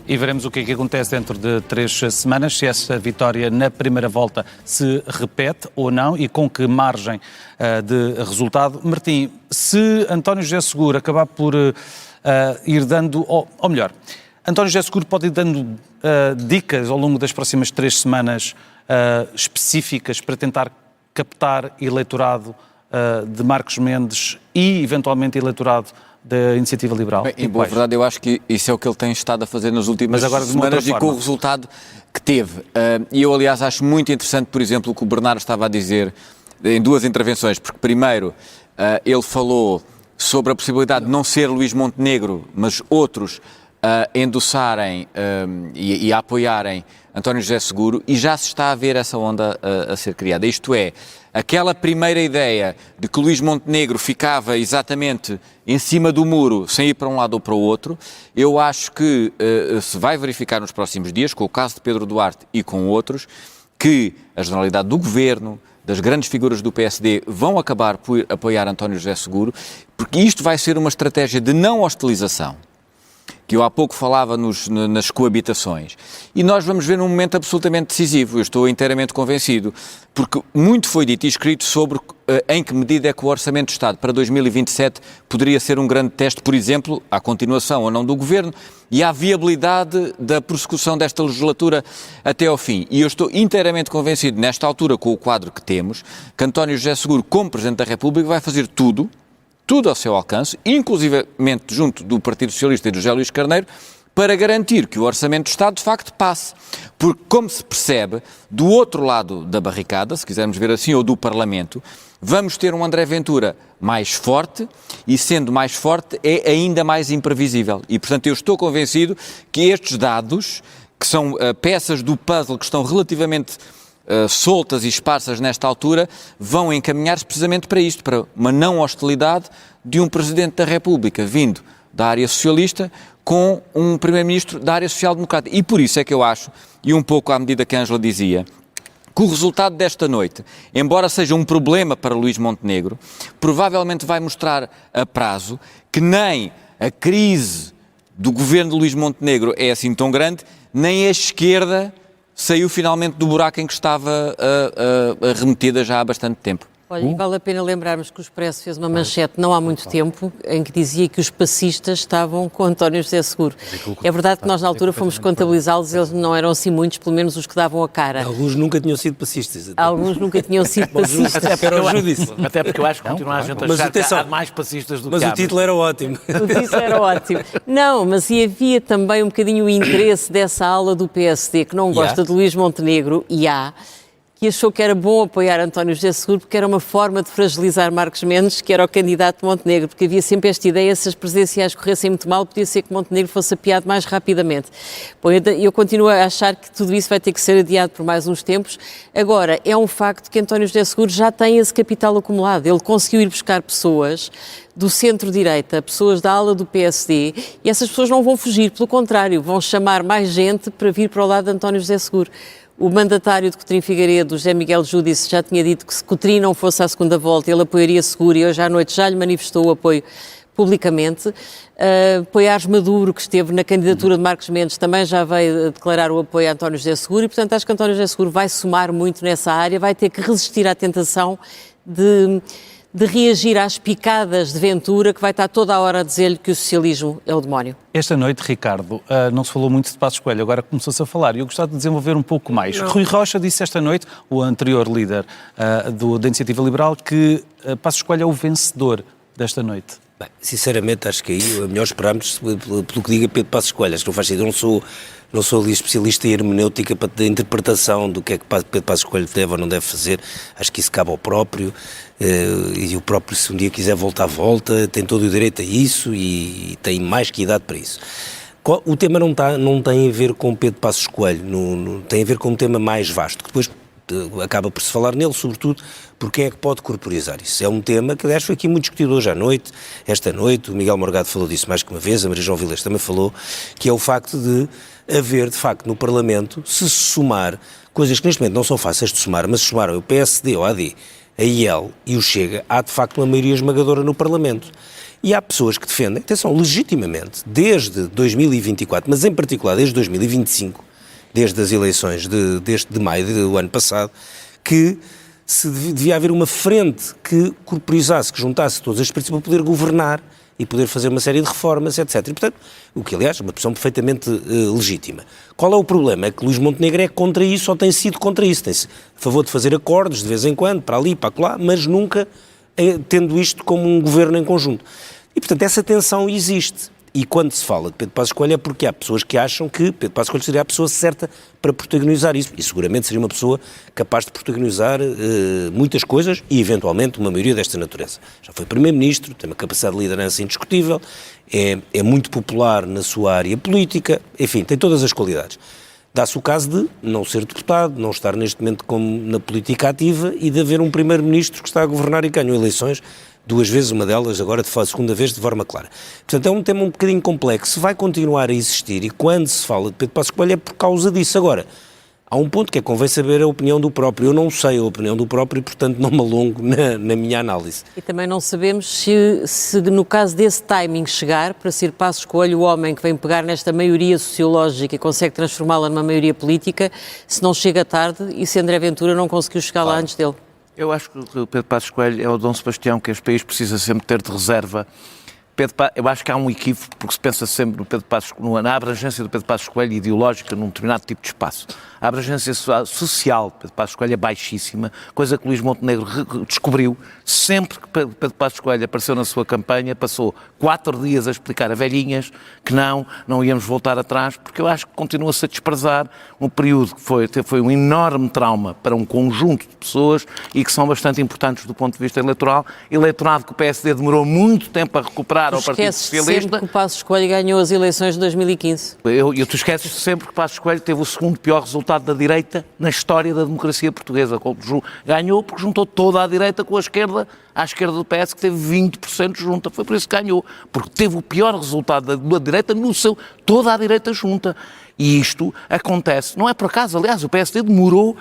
E veremos o que é que acontece dentro de 3 semanas, se essa vitória na primeira volta se repete ou não e com que margem de resultado. Martim, se António José Seguro acabar por ir dando, ou melhor, António José Seguro pode ir dando dicas ao longo das próximas 3 semanas específicas para tentar captar eleitorado de Marcos Mendes e, eventualmente, eleitorado da Iniciativa Liberal. Bem, em boa verdade, eu acho que isso é o que ele tem estado a fazer nas últimas semanas e com o resultado que teve. E eu, aliás, acho muito interessante, por exemplo, o que o Bernardo estava a dizer em 2 intervenções, porque primeiro ele falou sobre a possibilidade de não ser Luís Montenegro, mas outros endossarem e a apoiarem António José Seguro, e já se está a ver essa onda a ser criada. Isto é, aquela primeira ideia de que Luís Montenegro ficava exatamente em cima do muro, sem ir para um lado ou para o outro, eu acho que se vai verificar nos próximos dias, com o caso de Pedro Duarte e com outros, que a generalidade do Governo, das grandes figuras do PSD, vão acabar por apoiar António José Seguro, porque isto vai ser uma estratégia de não hostilização, que eu há pouco falava nas coabitações. E nós vamos ver num momento absolutamente decisivo, eu estou inteiramente convencido, porque muito foi dito e escrito sobre em que medida é que o Orçamento de Estado para 2027 poderia ser um grande teste, por exemplo, à continuação ou não do Governo, e à viabilidade da prossecução desta legislatura até ao fim. E eu estou inteiramente convencido, nesta altura, com o quadro que temos, que António José Seguro, como Presidente da República, vai fazer tudo ao seu alcance, inclusivamente junto do Partido Socialista e do José Luís Carneiro, para garantir que o Orçamento de Estado de facto passe. Porque, como se percebe, do outro lado da barricada, se quisermos ver assim, ou do Parlamento, vamos ter um André Ventura mais forte e, sendo mais forte, é ainda mais imprevisível. E, portanto, eu estou convencido que estes dados, que são peças do puzzle que estão relativamente soltas e esparsas nesta altura, vão encaminhar-se precisamente para isto, para uma não hostilidade de um Presidente da República vindo da área socialista com um Primeiro-Ministro da área social-democrata. E por isso é que eu acho, e um pouco à medida que a Ângela dizia, que o resultado desta noite, embora seja um problema para Luís Montenegro, provavelmente vai mostrar a prazo que nem a crise do governo de Luís Montenegro é assim tão grande, nem a esquerda saiu finalmente do buraco em que estava remetida já há bastante tempo. Olha, e vale a pena lembrarmos que o Expresso fez uma manchete não há muito tempo em que dizia que os passistas estavam com António José Seguro. É verdade que nós na altura fomos contabilizá-los, eles não eram assim muitos, pelo menos os que davam a cara. Alguns nunca tinham sido passistas. Alguns nunca tinham sido passistas. Até porque eu acho que continua a gente a achar que há mais passistas do que há. Mas o título era ótimo. O título era ótimo. Não, mas e havia também um bocadinho o interesse dessa ala do PSD que não gosta de Luís Montenegro, que achou que era bom apoiar António José Seguro porque era uma forma de fragilizar Marcos Mendes, que era o candidato de Montenegro, porque havia sempre esta ideia, se as presidenciais corressem muito mal, podia ser que Montenegro fosse apiado mais rapidamente. Bom, eu continuo a achar que tudo isso vai ter que ser adiado por mais uns tempos. Agora, é um facto que António José Seguro já tem esse capital acumulado. Ele conseguiu ir buscar pessoas do centro-direita, pessoas da ala do PSD, e essas pessoas não vão fugir, pelo contrário, vão chamar mais gente para vir para o lado de António José Seguro. O mandatário de Coutinho Figueiredo, José Miguel Júdice, já tinha dito que se Coutinho não fosse à segunda volta, ele apoiaria Seguro, e hoje à noite já lhe manifestou o apoio publicamente. Poiares Maduro, que esteve na candidatura de Marcos Mendes, também já veio declarar o apoio a António José Seguro, e portanto acho que António José Seguro vai somar muito nessa área, vai ter que resistir à tentação de reagir às picadas de Ventura, que vai estar toda a hora a dizer-lhe que o socialismo é o demónio. Esta noite, Ricardo, não se falou muito de Passos Coelho, agora começou-se a falar, e eu gostava de desenvolver um pouco mais. Rui Rocha disse esta noite, o anterior líder da Iniciativa Liberal, que Passos Coelho é o vencedor desta noite. Bem, sinceramente, acho que aí é melhor esperarmos pelo que diga Pedro Passos Coelho. Acho que não faz sentido. Eu não sou ali especialista em hermenêutica da interpretação do que é que Pedro Passos Coelho deve ou não deve fazer. Acho que isso cabe ao próprio, e o próprio, se um dia quiser volta, tem todo o direito a isso e tem mais que idade para isso. O tema não tem a ver com Pedro Passos Coelho, tem a ver com um tema mais vasto, que depois acaba por se falar nele, sobretudo, por quem é que pode corporizar isso. É um tema que, aliás, foi aqui muito discutido hoje à noite, esta noite, o Miguel Morgado falou disso mais que uma vez, a Maria João Vilés também falou, que é o facto de haver, de facto, no Parlamento, se somar coisas que neste momento não são fáceis de somar, mas se somaram o PSD, o AD a IEL e o Chega, há de facto uma maioria esmagadora no Parlamento. E há pessoas que defendem, atenção, legitimamente, desde 2024, mas em particular desde 2025, desde as eleições de maio do ano passado, que se devia haver uma frente que corporizasse, que juntasse todos estes partidos para poder governar e poder fazer uma série de reformas, etc. E, portanto, o que, aliás, é uma posição perfeitamente legítima. Qual é o problema? É que Luís Montenegro é contra isso ou tem sido contra isso. Tem-se a favor de fazer acordos de vez em quando, para ali, para lá, mas nunca tendo isto como um governo em conjunto. E, portanto, essa tensão existe. E quando se fala de Pedro Passos Coelho é porque há pessoas que acham que Pedro Passos Coelho seria a pessoa certa para protagonizar isso. E seguramente seria uma pessoa capaz de protagonizar muitas coisas e, eventualmente, uma maioria desta natureza. Já foi Primeiro-Ministro, tem uma capacidade de liderança indiscutível, é muito popular na sua área política, enfim, tem todas as qualidades. Dá-se o caso de não ser deputado, não estar neste momento como na política ativa e de haver um Primeiro-Ministro que está a governar e ganhou eleições 2 vezes, uma delas agora de segunda vez de forma clara. Portanto, é um tema um bocadinho complexo, vai continuar a existir e quando se fala de Pedro Passos Coelho é por causa disso. Agora, há um ponto que é que convém saber a opinião do próprio. Eu não sei a opinião do próprio e, portanto, não me alongo na minha análise. E também não sabemos se no caso desse timing chegar, para ser Passos Coelho o homem que vem pegar nesta maioria sociológica e consegue transformá-la numa maioria política, se não chega tarde e se André Ventura não conseguiu chegar lá antes dele. Eu acho que o Pedro Passos Coelho é o Dom Sebastião que este país precisa sempre ter de reserva. Eu acho que há um equívoco, porque se pensa sempre no Pedro Passos, na abrangência do Pedro Passos Coelho ideológica num determinado tipo de espaço. A abrangência social de Pedro Passos Coelho é baixíssima, coisa que Luís Montenegro descobriu. Sempre que Pedro Passos Coelho apareceu na sua campanha, passou 4 dias a explicar a velhinhas que não íamos voltar atrás, porque eu acho que continua-se a desprezar um período que foi um enorme trauma para um conjunto de pessoas e que são bastante importantes do ponto de vista eleitoral. Eleitorado que o PSD demorou muito tempo a recuperar ao Partido Socialista. Sempre que o Passos Coelho ganhou as eleições de 2015. Tu esqueces sempre que Passos Coelho teve o segundo pior resultado da direita na história da democracia portuguesa. Ganhou porque juntou toda a direita com a esquerda, à esquerda do PS, que teve 20% junta. Foi por isso que ganhou. Porque teve o pior resultado da direita toda a direita junta. E isto acontece, não é por acaso, aliás, o PSD demorou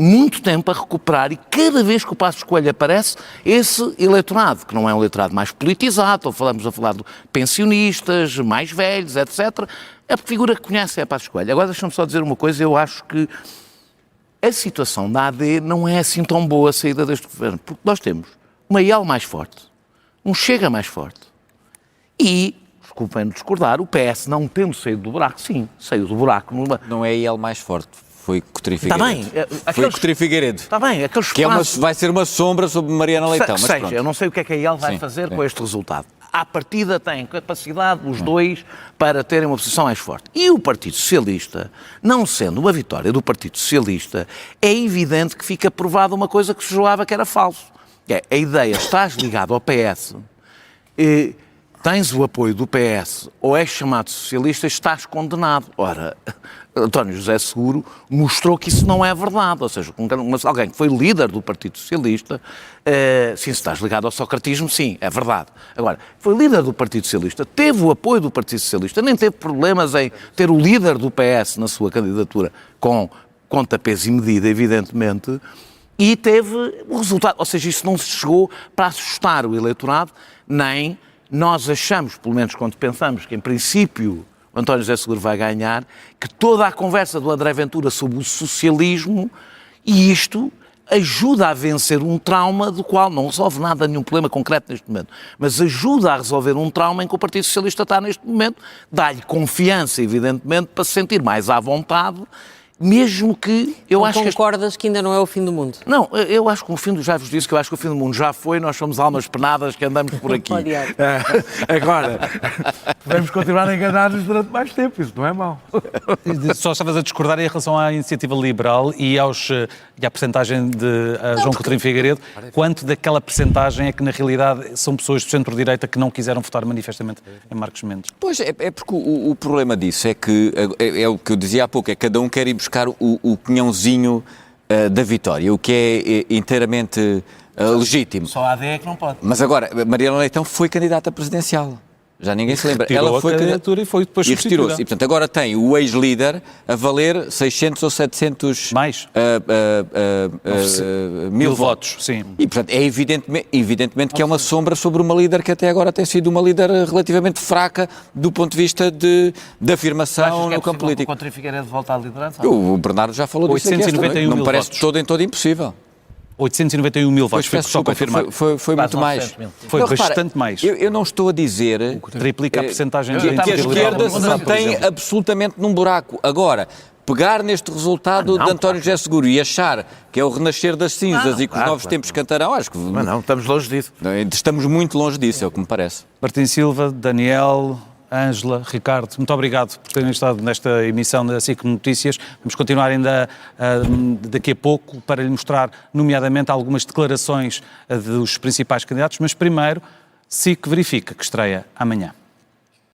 muito tempo a recuperar e cada vez que o Passos Coelho aparece, esse eleitorado, que não é um eleitorado mais politizado, vamos a falar de pensionistas, mais velhos, etc., a figura que conhece é a Passos Coelho. Agora deixa-me só dizer uma coisa, eu acho que a situação da AD não é assim tão boa a saída deste governo, porque nós temos uma IEL mais forte, um Chega mais forte e, desculpem-me discordar, o PS não tendo saído do buraco, sim, saiu do buraco. Não é a IEL mais forte. Foi Coutinho Figueiredo. Está bem. Foi Coutinho Figueiredo. Está bem, aqueles que vai ser uma sombra sobre Mariana Leitão. Mas seja, eu não sei o que é que a IEL vai fazer com este resultado. À partida tem capacidade, os dois, para terem uma posição mais forte. E o Partido Socialista, não sendo uma vitória do Partido Socialista, é evidente que fica provada uma coisa que se julgava que era falso. É a ideia, estás ligado ao PS, tens o apoio do PS ou és chamado socialista, estás condenado. Ora, António José Seguro mostrou que isso não é verdade. Ou seja, alguém que foi líder do Partido Socialista, sim, se estás ligado ao socratismo, sim, é verdade. Agora, foi líder do Partido Socialista, teve o apoio do Partido Socialista, nem teve problemas em ter o líder do PS na sua candidatura com pontapés e medida, evidentemente, e teve o resultado. Ou seja, isso não se chegou para assustar o eleitorado, nem nós achamos, pelo menos quando pensamos que, em princípio, o António José Seguro vai ganhar, que toda a conversa do André Ventura sobre o socialismo, e isto ajuda a vencer um trauma do qual não resolve nada, nenhum problema concreto neste momento, mas ajuda a resolver um trauma em que o Partido Socialista está neste momento, dá-lhe confiança, evidentemente, para se sentir mais à vontade, mesmo que eu acho que... Concordas que ainda não é o fim do mundo? Não, eu acho que o fim do... Já vos disse que eu acho que o fim do mundo já foi, nós somos almas penadas que andamos por aqui. Agora, podemos continuar a enganar-nos durante mais tempo, isso não é mau. Só estavas a discordar em relação à iniciativa liberal e à percentagem de João Coutinho Figueiredo. Quanto daquela percentagem é que, na realidade, são pessoas do centro-direita que não quiseram votar manifestamente em Marcos Mendes? Pois, é porque o problema disso é que, é o que eu dizia há pouco, é que cada um quer ir buscar o pinhãozinho da vitória, o que é inteiramente legítimo. Só a AD é que não pode. Mas agora, Mariana Leitão foi candidata presidencial. Já ninguém se lembra. Retirou Ela foi a candidatura e foi depois e retirou-se. substituída. E, portanto, agora tem o ex-líder a valer 600 ou 700 Mais. mil votos. Sim. E, portanto, é evidentemente que é uma sombra sobre uma líder que até agora tem sido uma líder relativamente fraca do ponto de vista de afirmação no campo político. O Coutinho Figueiredo volta à liderança? O Bernardo já falou disso aqui esta noite. 891 Não me mil parece votos. todo em todo impossível. 891 mil votos, foi Peço só desculpa, confirmar. foi muito mais. 900 mil. Foi Não, repara, bastante mais. Eu não estou a dizer Triplica a percentagem que a integridade esquerda do se mandato, por mantém exemplo. absolutamente num buraco. Agora, pegar neste resultado de António José Seguro e achar que é o renascer das cinzas e que os novos tempos cantarão, acho que Mas não, estamos longe disso. estamos muito longe disso, é o que me parece. Martim Silva, Daniel, Ângela, Ricardo, muito obrigado por terem estado nesta emissão da SIC Notícias. Vamos continuar ainda daqui a pouco para lhe mostrar, nomeadamente, algumas declarações dos principais candidatos, mas primeiro, SIC Verifica, que estreia amanhã.